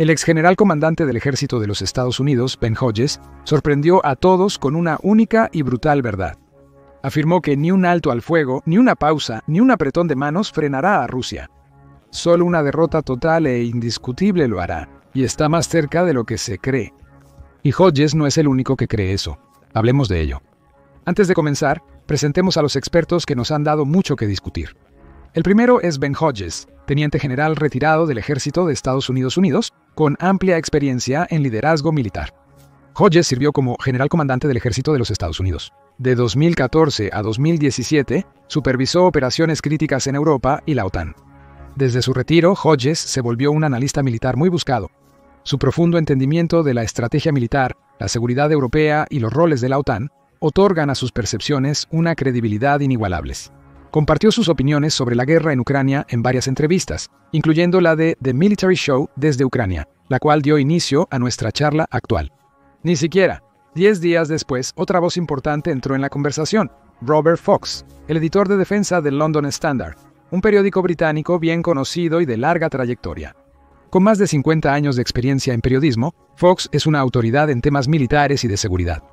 El ex general comandante del ejército de los Estados Unidos, Ben Hodges, sorprendió a todos con una única y brutal verdad. Afirmó que ni un alto al fuego, ni una pausa, ni un apretón de manos frenará a Rusia. Solo una derrota total e indiscutible lo hará, y está más cerca de lo que se cree. Y Hodges no es el único que cree eso. Hablemos de ello. Antes de comenzar, presentemos a los expertos que nos han dado mucho que discutir. El primero es Ben Hodges, teniente general retirado del ejército de Estados Unidos, con amplia experiencia en liderazgo militar. Hodges sirvió como general comandante del ejército de los Estados Unidos. De 2014 a 2017, supervisó operaciones críticas en Europa y la OTAN. Desde su retiro, Hodges se volvió un analista militar muy buscado. Su profundo entendimiento de la estrategia militar, la seguridad europea y los roles de la OTAN otorgan a sus percepciones una credibilidad inigualables. Compartió sus opiniones sobre la guerra en Ucrania en varias entrevistas, incluyendo la de The Military Show desde Ucrania, la cual dio inicio a nuestra charla actual. Ni siquiera 10 días después, otra voz importante entró en la conversación, Robert Fox, el editor de defensa del London Standard, un periódico británico bien conocido y de larga trayectoria. Con más de 50 años de experiencia en periodismo, Fox es una autoridad en temas militares y de seguridad.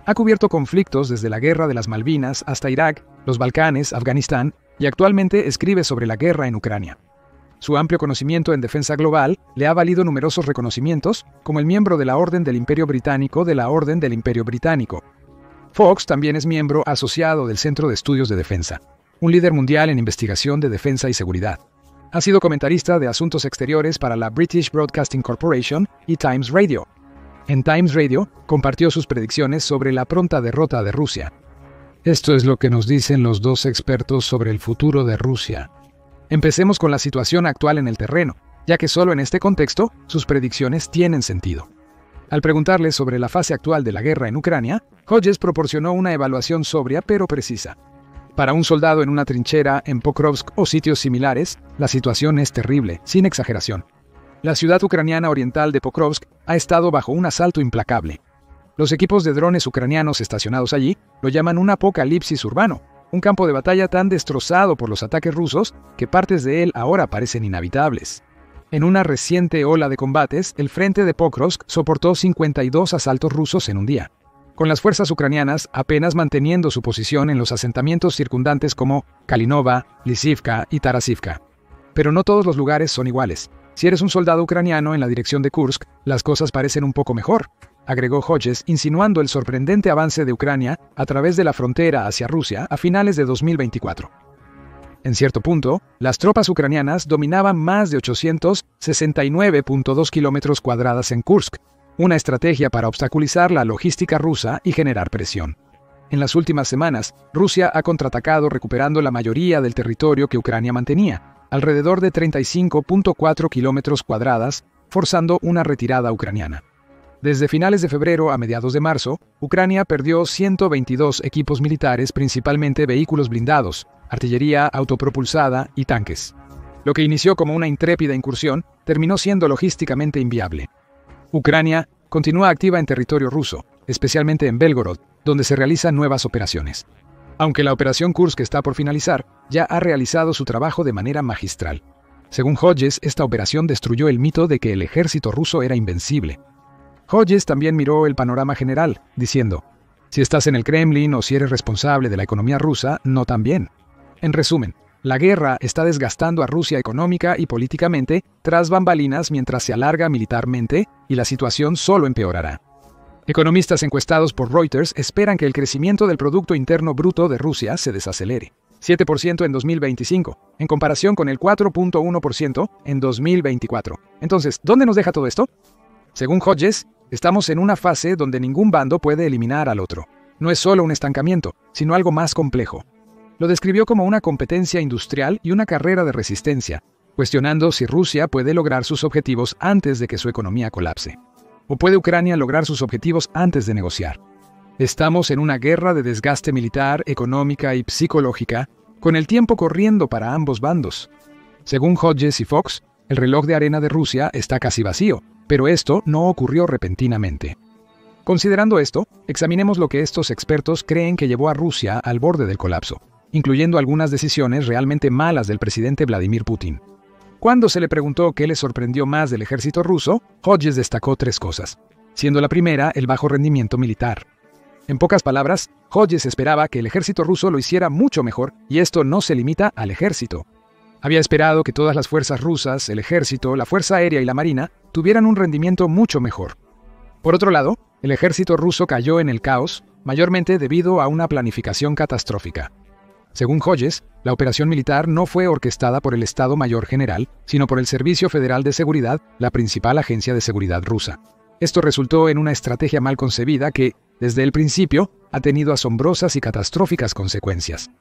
Ha cubierto conflictos desde la Guerra de las Malvinas hasta Irak, los Balcanes, Afganistán, y actualmente escribe sobre la guerra en Ucrania. Su amplio conocimiento en defensa global le ha valido numerosos reconocimientos, como el miembro de la Orden del Imperio Británico de la Orden del Imperio Británico. Fox también es miembro asociado del Centro de Estudios de Defensa, un líder mundial en investigación de defensa y seguridad. Ha sido comentarista de asuntos exteriores para la British Broadcasting Corporation y Times Radio. En Times Radio, compartió sus predicciones sobre la pronta derrota de Rusia. Esto es lo que nos dicen los dos expertos sobre el futuro de Rusia. Empecemos con la situación actual en el terreno, ya que solo en este contexto sus predicciones tienen sentido. Al preguntarle sobre la fase actual de la guerra en Ucrania, Hodges proporcionó una evaluación sobria pero precisa. Para un soldado en una trinchera en Pokrovsk o sitios similares, la situación es terrible, sin exageración. La ciudad ucraniana oriental de Pokrovsk ha estado bajo un asalto implacable. Los equipos de drones ucranianos estacionados allí lo llaman un apocalipsis urbano, un campo de batalla tan destrozado por los ataques rusos que partes de él ahora parecen inhabitables. En una reciente ola de combates, el frente de Pokrovsk soportó 52 asaltos rusos en un día, con las fuerzas ucranianas apenas manteniendo su posición en los asentamientos circundantes como Kalinova, Lysivka y Tarasivka. Pero no todos los lugares son iguales. Si eres un soldado ucraniano en la dirección de Kursk, las cosas parecen un poco mejor, agregó Hodges, insinuando el sorprendente avance de Ucrania a través de la frontera hacia Rusia a finales de 2024. En cierto punto, las tropas ucranianas dominaban más de 869.2 kilómetros cuadrados en Kursk, una estrategia para obstaculizar la logística rusa y generar presión. En las últimas semanas, Rusia ha contraatacado recuperando la mayoría del territorio que Ucrania mantenía, alrededor de 35.4 kilómetros cuadrados, forzando una retirada ucraniana. Desde finales de febrero a mediados de marzo, Ucrania perdió 122 equipos militares, principalmente vehículos blindados, artillería autopropulsada y tanques. Lo que inició como una intrépida incursión terminó siendo logísticamente inviable. Ucrania continúa activa en territorio ruso, especialmente en Belgorod, donde se realizan nuevas operaciones. Aunque la operación Kursk está por finalizar, ya ha realizado su trabajo de manera magistral. Según Hodges, esta operación destruyó el mito de que el ejército ruso era invencible. Hodges también miró el panorama general, diciendo, si estás en el Kremlin o si eres responsable de la economía rusa, no tan bien. En resumen, la guerra está desgastando a Rusia económica y políticamente tras bambalinas mientras se alarga militarmente y la situación solo empeorará. Economistas encuestados por Reuters esperan que el crecimiento del Producto Interno Bruto de Rusia se desacelere, 7% en 2025, en comparación con el 4.1% en 2024. Entonces, ¿dónde nos deja todo esto? Según Hodges, estamos en una fase donde ningún bando puede eliminar al otro. No es solo un estancamiento, sino algo más complejo. Lo describió como una competencia industrial y una carrera de resistencia, cuestionando si Rusia puede lograr sus objetivos antes de que su economía colapse. ¿O puede Ucrania lograr sus objetivos antes de negociar? Estamos en una guerra de desgaste militar, económica y psicológica, con el tiempo corriendo para ambos bandos. Según Hodges y Fox, el reloj de arena de Rusia está casi vacío, pero esto no ocurrió repentinamente. Considerando esto, examinemos lo que estos expertos creen que llevó a Rusia al borde del colapso, incluyendo algunas decisiones realmente malas del presidente Vladimir Putin. Cuando se le preguntó qué le sorprendió más del ejército ruso, Hodges destacó 3 cosas, siendo la primera el bajo rendimiento militar. En pocas palabras, Hodges esperaba que el ejército ruso lo hiciera mucho mejor, y esto no se limita al ejército. Había esperado que todas las fuerzas rusas, el ejército, la fuerza aérea y la marina tuvieran un rendimiento mucho mejor. Por otro lado, el ejército ruso cayó en el caos, mayormente debido a una planificación catastrófica. Según Hodges, la operación militar no fue orquestada por el Estado Mayor General, sino por el Servicio Federal de Seguridad, la principal agencia de seguridad rusa. Esto resultó en una estrategia mal concebida que, desde el principio, ha tenido asombrosas y catastróficas consecuencias.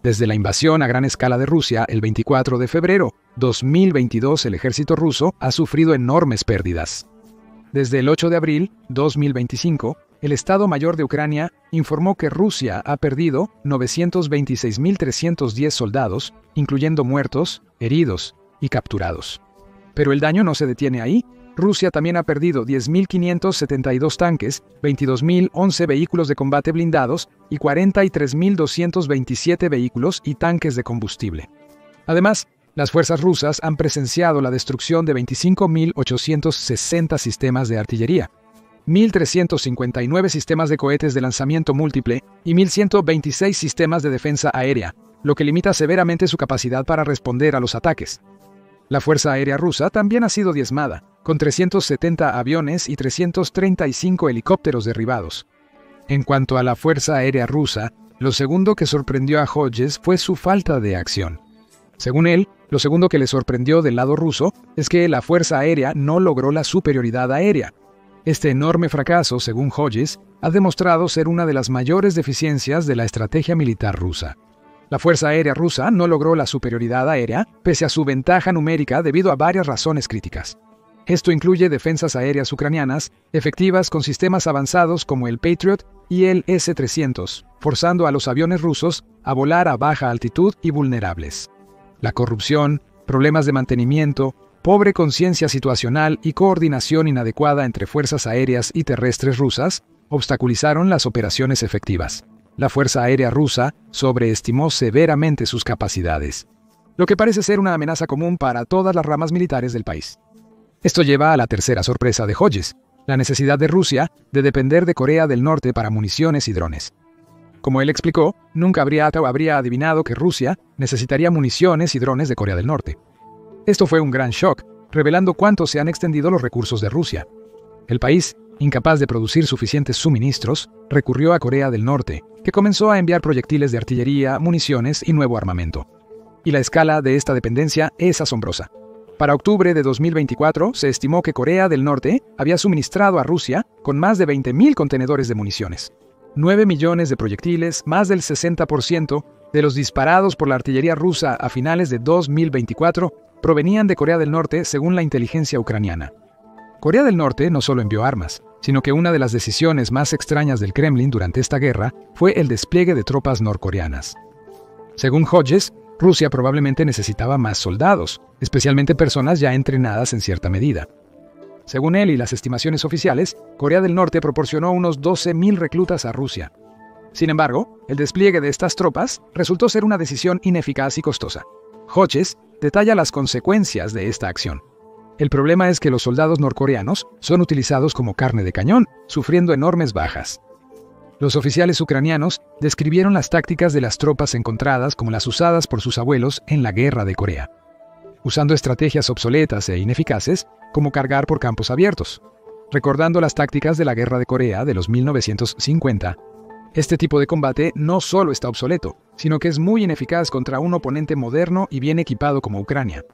Desde la invasión a gran escala de Rusia el 24 de febrero 2022, el ejército ruso ha sufrido enormes pérdidas. Desde el 8 de abril 2025, el Estado Mayor de Ucrania informó que Rusia ha perdido 926.310 soldados, incluyendo muertos, heridos y capturados. Pero el daño no se detiene ahí. Rusia también ha perdido 10.572 tanques, 22.011 vehículos de combate blindados y 43.227 vehículos y tanques de combustible. Además, las fuerzas rusas han presenciado la destrucción de 25.860 sistemas de artillería, 1.359 sistemas de cohetes de lanzamiento múltiple y 1.126 sistemas de defensa aérea, lo que limita severamente su capacidad para responder a los ataques. La Fuerza Aérea Rusa también ha sido diezmada, con 370 aviones y 335 helicópteros derribados. En cuanto a la Fuerza Aérea Rusa, lo segundo que sorprendió a Hodges fue su falta de acción. Según él, lo segundo que le sorprendió del lado ruso es que la Fuerza Aérea no logró la superioridad aérea. Este enorme fracaso, según Hodges, ha demostrado ser una de las mayores deficiencias de la estrategia militar rusa. La Fuerza Aérea Rusa no logró la superioridad aérea, pese a su ventaja numérica debido a varias razones críticas. Esto incluye defensas aéreas ucranianas, efectivas con sistemas avanzados como el Patriot y el S-300, forzando a los aviones rusos a volar a baja altitud y vulnerables. La corrupción, problemas de mantenimiento, pobre conciencia situacional y coordinación inadecuada entre fuerzas aéreas y terrestres rusas obstaculizaron las operaciones efectivas. La Fuerza Aérea Rusa sobreestimó severamente sus capacidades, lo que parece ser una amenaza común para todas las ramas militares del país. Esto lleva a la tercera sorpresa de Hodges, la necesidad de Rusia de depender de Corea del Norte para municiones y drones. Como él explicó, nunca habría adivinado que Rusia necesitaría municiones y drones de Corea del Norte. Esto fue un gran shock, revelando cuánto se han extendido los recursos de Rusia. El país, incapaz de producir suficientes suministros, recurrió a Corea del Norte, que comenzó a enviar proyectiles de artillería, municiones y nuevo armamento. Y la escala de esta dependencia es asombrosa. Para octubre de 2024, se estimó que Corea del Norte había suministrado a Rusia con más de 20.000 contenedores de municiones, 9 millones de proyectiles, más del 60% de los disparados por la artillería rusa a finales de 2024 provenían de Corea del Norte, según la inteligencia ucraniana. Corea del Norte no solo envió armas, sino que una de las decisiones más extrañas del Kremlin durante esta guerra fue el despliegue de tropas norcoreanas. Según Hodges, Rusia probablemente necesitaba más soldados, especialmente personas ya entrenadas en cierta medida. Según él y las estimaciones oficiales, Corea del Norte proporcionó unos 12.000 reclutas a Rusia. Sin embargo, el despliegue de estas tropas resultó ser una decisión ineficaz y costosa. Hodges detalla las consecuencias de esta acción. El problema es que los soldados norcoreanos son utilizados como carne de cañón, sufriendo enormes bajas. Los oficiales ucranianos describieron las tácticas de las tropas encontradas como las usadas por sus abuelos en la Guerra de Corea, usando estrategias obsoletas e ineficaces como cargar por campos abiertos. Recordando las tácticas de la Guerra de Corea de los 1950, este tipo de combate no solo está obsoleto, sino que es muy ineficaz contra un oponente moderno y bien equipado como Ucrania.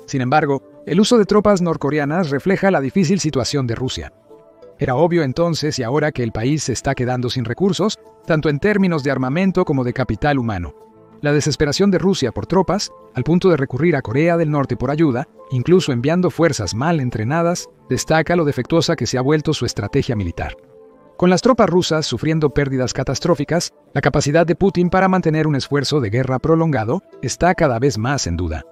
Sin embargo, el uso de tropas norcoreanas refleja la difícil situación de Rusia. Era obvio entonces y ahora que el país se está quedando sin recursos, tanto en términos de armamento como de capital humano. La desesperación de Rusia por tropas, al punto de recurrir a Corea del Norte por ayuda, incluso enviando fuerzas mal entrenadas, destaca lo defectuosa que se ha vuelto su estrategia militar. Con las tropas rusas sufriendo pérdidas catastróficas, la capacidad de Putin para mantener un esfuerzo de guerra prolongado está cada vez más en duda.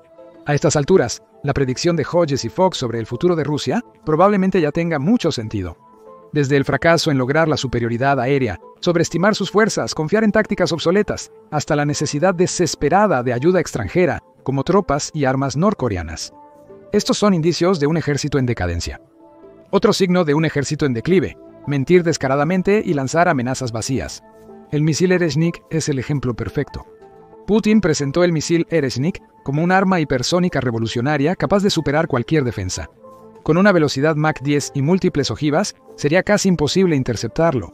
A estas alturas, la predicción de Hodges y Fox sobre el futuro de Rusia probablemente ya tenga mucho sentido. Desde el fracaso en lograr la superioridad aérea, sobreestimar sus fuerzas, confiar en tácticas obsoletas, hasta la necesidad desesperada de ayuda extranjera como tropas y armas norcoreanas. Estos son indicios de un ejército en decadencia. Otro signo de un ejército en declive: mentir descaradamente y lanzar amenazas vacías. El misil Ereshnik es el ejemplo perfecto. Putin presentó el misil Ereshnik como un arma hipersónica revolucionaria capaz de superar cualquier defensa. Con una velocidad Mach 10 y múltiples ojivas, sería casi imposible interceptarlo.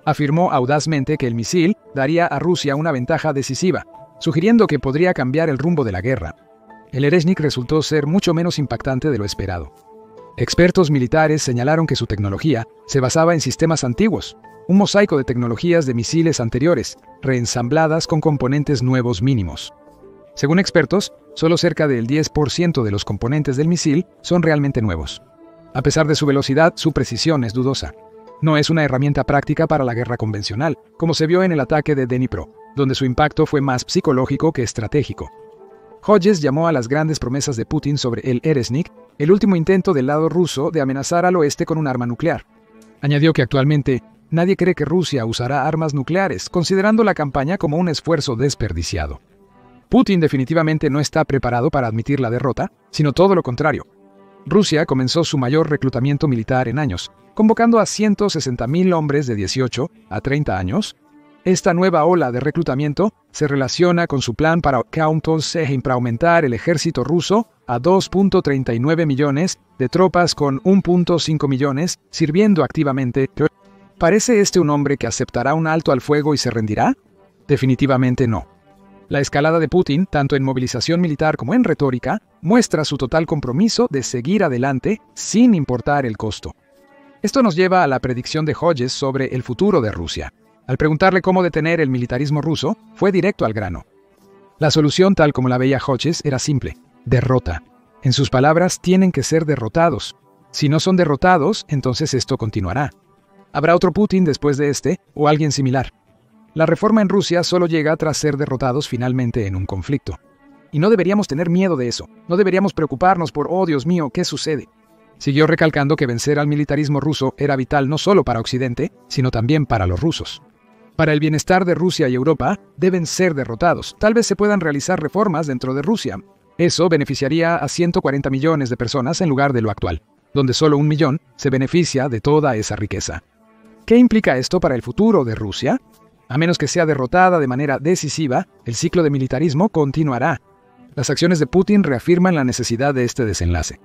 Afirmó audazmente que el misil daría a Rusia una ventaja decisiva, sugiriendo que podría cambiar el rumbo de la guerra. El Ereshnik resultó ser mucho menos impactante de lo esperado. Expertos militares señalaron que su tecnología se basaba en sistemas antiguos, un mosaico de tecnologías de misiles anteriores, reensambladas con componentes nuevos mínimos. Según expertos, solo cerca del 10% de los componentes del misil son realmente nuevos. A pesar de su velocidad, su precisión es dudosa. No es una herramienta práctica para la guerra convencional, como se vio en el ataque de Dnipro, donde su impacto fue más psicológico que estratégico. Hodges llamó a las grandes promesas de Putin sobre el Ereshnik el último intento del lado ruso de amenazar al oeste con un arma nuclear. Añadió que actualmente nadie cree que Rusia usará armas nucleares, considerando la campaña como un esfuerzo desperdiciado. Putin definitivamente no está preparado para admitir la derrota, sino todo lo contrario. Rusia comenzó su mayor reclutamiento militar en años, convocando a 160.000 hombres de 18 a 30 años. Esta nueva ola de reclutamiento se relaciona con su plan para aumentar el ejército ruso a 2.39 millones de tropas con 1.5 millones sirviendo activamente. ¿Parece este un hombre que aceptará un alto al fuego y se rendirá? Definitivamente no. La escalada de Putin, tanto en movilización militar como en retórica, muestra su total compromiso de seguir adelante sin importar el costo. Esto nos lleva a la predicción de Hodges sobre el futuro de Rusia. Al preguntarle cómo detener el militarismo ruso, fue directo al grano. La solución, tal como la veía Hodges, era simple: derrota. En sus palabras, tienen que ser derrotados. Si no son derrotados, entonces esto continuará. Habrá otro Putin después de este, o alguien similar. La reforma en Rusia solo llega tras ser derrotados finalmente en un conflicto. Y no deberíamos tener miedo de eso. No deberíamos preocuparnos por, oh Dios mío, ¿qué sucede? Siguió recalcando que vencer al militarismo ruso era vital no solo para Occidente, sino también para los rusos. Para el bienestar de Rusia y Europa, deben ser derrotados. Tal vez se puedan realizar reformas dentro de Rusia. Eso beneficiaría a 140 millones de personas en lugar de lo actual, donde solo 1 millón se beneficia de toda esa riqueza. ¿Qué implica esto para el futuro de Rusia? A menos que sea derrotada de manera decisiva, el ciclo de militarismo continuará. Las acciones de Putin reafirman la necesidad de este desenlace.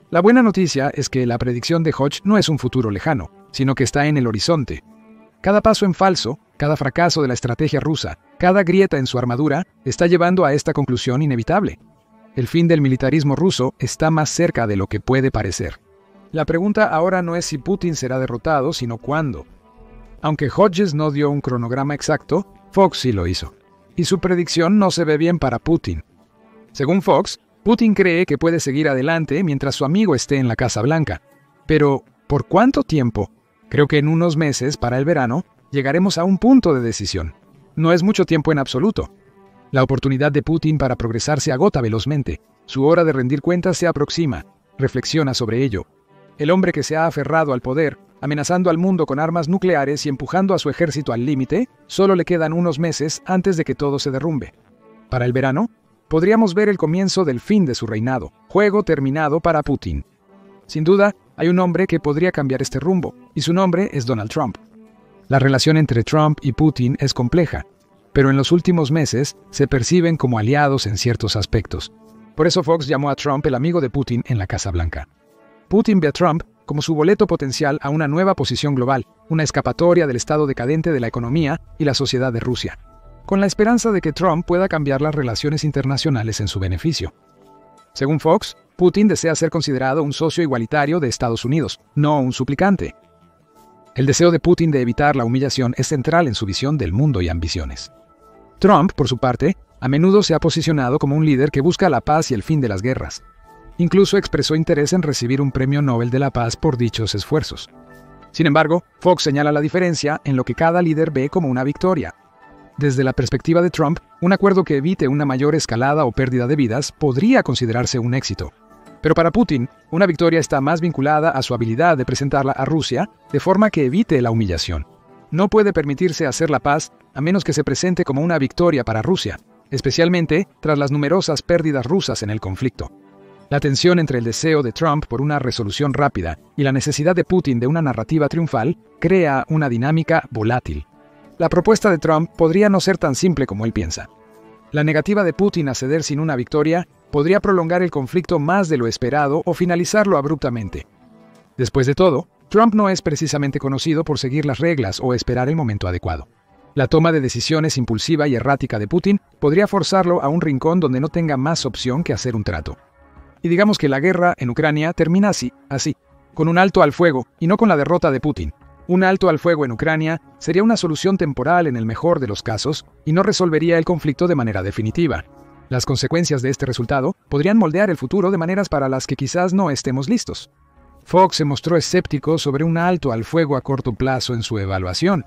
La buena noticia es que la predicción de Hodge no es un futuro lejano, sino que está en el horizonte. Cada paso en falso, cada fracaso de la estrategia rusa, cada grieta en su armadura, está llevando a esta conclusión inevitable. El fin del militarismo ruso está más cerca de lo que puede parecer. La pregunta ahora no es si Putin será derrotado, sino cuándo. Aunque Hodges no dio un cronograma exacto, Fox sí lo hizo. Y su predicción no se ve bien para Putin. Según Fox, Putin cree que puede seguir adelante mientras su amigo esté en la Casa Blanca. Pero, ¿por cuánto tiempo? Creo que en unos meses, para el verano, llegaremos a un punto de decisión. No es mucho tiempo en absoluto. La oportunidad de Putin para progresar se agota velozmente. Su hora de rendir cuentas se aproxima. Reflexiona sobre ello. El hombre que se ha aferrado al poder, amenazando al mundo con armas nucleares y empujando a su ejército al límite, solo le quedan unos meses antes de que todo se derrumbe. Para el verano, podríamos ver el comienzo del fin de su reinado, juego terminado para Putin. Sin duda, hay un hombre que podría cambiar este rumbo, y su nombre es Donald Trump. La relación entre Trump y Putin es compleja, pero en los últimos meses se perciben como aliados en ciertos aspectos. Por eso Fox llamó a Trump el amigo de Putin en la Casa Blanca. Putin ve a Trump como su boleto potencial a una nueva posición global, una escapatoria del estado decadente de la economía y la sociedad de Rusia, con la esperanza de que Trump pueda cambiar las relaciones internacionales en su beneficio. Según Fox, Putin desea ser considerado un socio igualitario de Estados Unidos, no un suplicante. El deseo de Putin de evitar la humillación es central en su visión del mundo y ambiciones. Trump, por su parte, a menudo se ha posicionado como un líder que busca la paz y el fin de las guerras. Incluso expresó interés en recibir un premio Nobel de la Paz por dichos esfuerzos. Sin embargo, Fox señala la diferencia en lo que cada líder ve como una victoria. Desde la perspectiva de Trump, un acuerdo que evite una mayor escalada o pérdida de vidas podría considerarse un éxito. Pero para Putin, una victoria está más vinculada a su habilidad de presentarla a Rusia de forma que evite la humillación. No puede permitirse hacer la paz a menos que se presente como una victoria para Rusia. especialmente tras las numerosas pérdidas rusas en el conflicto. La tensión entre el deseo de Trump por una resolución rápida y la necesidad de Putin de una narrativa triunfal crea una dinámica volátil. La propuesta de Trump podría no ser tan simple como él piensa. La negativa de Putin a ceder sin una victoria podría prolongar el conflicto más de lo esperado o finalizarlo abruptamente. Después de todo, Trump no es precisamente conocido por seguir las reglas o esperar el momento adecuado. La toma de decisiones impulsiva y errática de Putin podría forzarlo a un rincón donde no tenga más opción que hacer un trato. Y digamos que la guerra en Ucrania termina así, con un alto al fuego y no con la derrota de Putin. Un alto al fuego en Ucrania sería una solución temporal en el mejor de los casos y no resolvería el conflicto de manera definitiva. Las consecuencias de este resultado podrían moldear el futuro de maneras para las que quizás no estemos listos. Fox se mostró escéptico sobre un alto al fuego a corto plazo en su evaluación.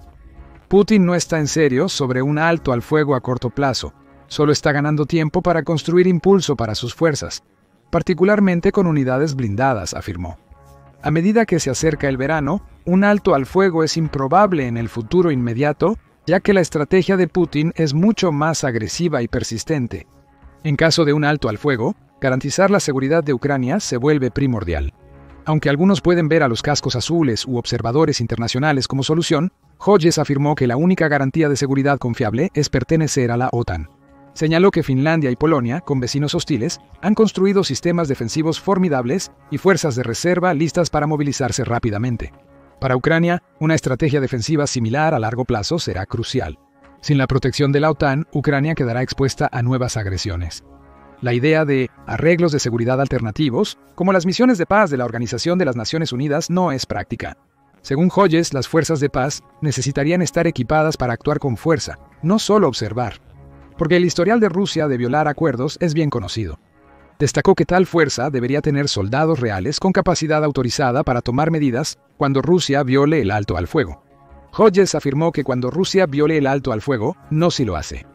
Putin no está en serio sobre un alto al fuego a corto plazo, solo está ganando tiempo para construir impulso para sus fuerzas, particularmente con unidades blindadas, afirmó. A medida que se acerca el verano, un alto al fuego es improbable en el futuro inmediato, ya que la estrategia de Putin es mucho más agresiva y persistente. En caso de un alto al fuego, garantizar la seguridad de Ucrania se vuelve primordial. Aunque algunos pueden ver a los cascos azules u observadores internacionales como solución, Hodges afirmó que la única garantía de seguridad confiable es pertenecer a la OTAN. Señaló que Finlandia y Polonia, con vecinos hostiles, han construido sistemas defensivos formidables y fuerzas de reserva listas para movilizarse rápidamente. Para Ucrania, una estrategia defensiva similar a largo plazo será crucial. Sin la protección de la OTAN, Ucrania quedará expuesta a nuevas agresiones. La idea de arreglos de seguridad alternativos, como las misiones de paz de la Organización de las Naciones Unidas, no es práctica. Según Hodges, las fuerzas de paz necesitarían estar equipadas para actuar con fuerza, no solo observar. Porque el historial de Rusia de violar acuerdos es bien conocido. Destacó que tal fuerza debería tener soldados reales con capacidad autorizada para tomar medidas cuando Rusia viole el alto al fuego. Hodges afirmó que cuando Rusia viole el alto al fuego, no si lo hace.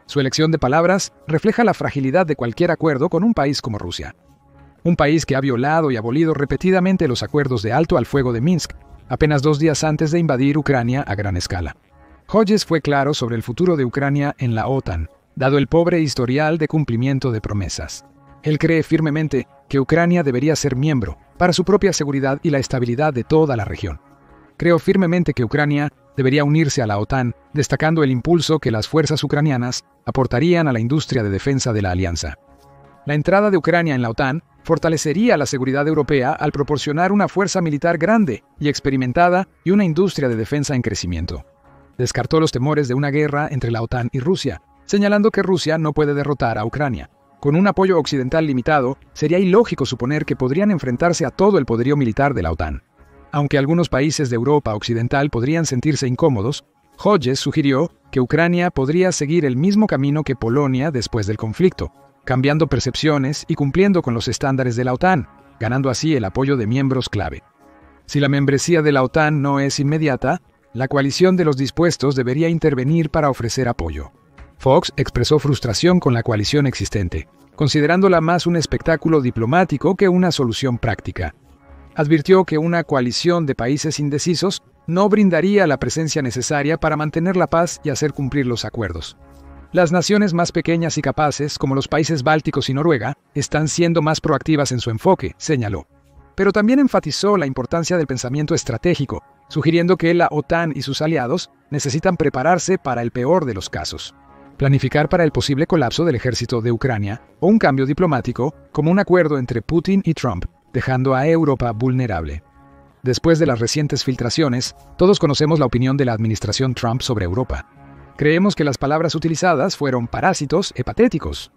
Su elección de palabras refleja la fragilidad de cualquier acuerdo con un país como Rusia. Un país que ha violado y abolido repetidamente los acuerdos de alto al fuego de Minsk, apenas 2 días antes de invadir Ucrania a gran escala. Hodges fue claro sobre el futuro de Ucrania en la OTAN, dado el pobre historial de cumplimiento de promesas. Él cree firmemente que Ucrania debería ser miembro, para su propia seguridad y la estabilidad de toda la región. Creo firmemente que Ucrania debería unirse a la OTAN, destacando el impulso que las fuerzas ucranianas aportarían a la industria de defensa de la alianza. La entrada de Ucrania en la OTAN fortalecería la seguridad europea al proporcionar una fuerza militar grande y experimentada y una industria de defensa en crecimiento. Descartó los temores de una guerra entre la OTAN y Rusia, señalando que Rusia no puede derrotar a Ucrania. Con un apoyo occidental limitado, sería ilógico suponer que podrían enfrentarse a todo el poderío militar de la OTAN. Aunque algunos países de Europa occidental podrían sentirse incómodos, Hodges sugirió que Ucrania podría seguir el mismo camino que Polonia después del conflicto, cambiando percepciones y cumpliendo con los estándares de la OTAN, ganando así el apoyo de miembros clave. Si la membresía de la OTAN no es inmediata, la coalición de los dispuestos debería intervenir para ofrecer apoyo. Fox expresó frustración con la coalición existente, considerándola más un espectáculo diplomático que una solución práctica. Advirtió que una coalición de países indecisos no brindaría la presencia necesaria para mantener la paz y hacer cumplir los acuerdos. Las naciones más pequeñas y capaces, como los países bálticos y Noruega, están siendo más proactivas en su enfoque, señaló. Pero también enfatizó la importancia del pensamiento estratégico, sugiriendo que la OTAN y sus aliados necesitan prepararse para el peor de los casos. Planificar para el posible colapso del ejército de Ucrania o un cambio diplomático, como un acuerdo entre Putin y Trump, dejando a Europa vulnerable. Después de las recientes filtraciones, todos conocemos la opinión de la administración Trump sobre Europa. Creemos que las palabras utilizadas fueron parásitos y patéticos.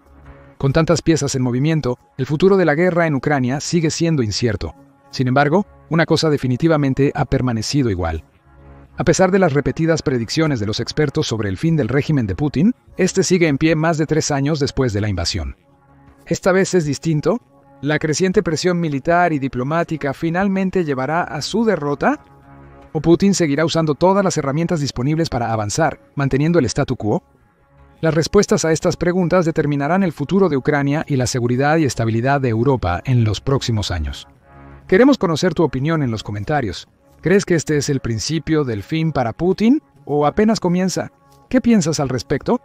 Con tantas piezas en movimiento, el futuro de la guerra en Ucrania sigue siendo incierto. Sin embargo, una cosa definitivamente ha permanecido igual. A pesar de las repetidas predicciones de los expertos sobre el fin del régimen de Putin, este sigue en pie más de 3 años después de la invasión. Esta vez es distinto. ¿La creciente presión militar y diplomática finalmente llevará a su derrota? ¿O Putin seguirá usando todas las herramientas disponibles para avanzar, manteniendo el statu quo? Las respuestas a estas preguntas determinarán el futuro de Ucrania y la seguridad y estabilidad de Europa en los próximos años. Queremos conocer tu opinión en los comentarios. ¿Crees que este es el principio del fin para Putin o apenas comienza? ¿Qué piensas al respecto?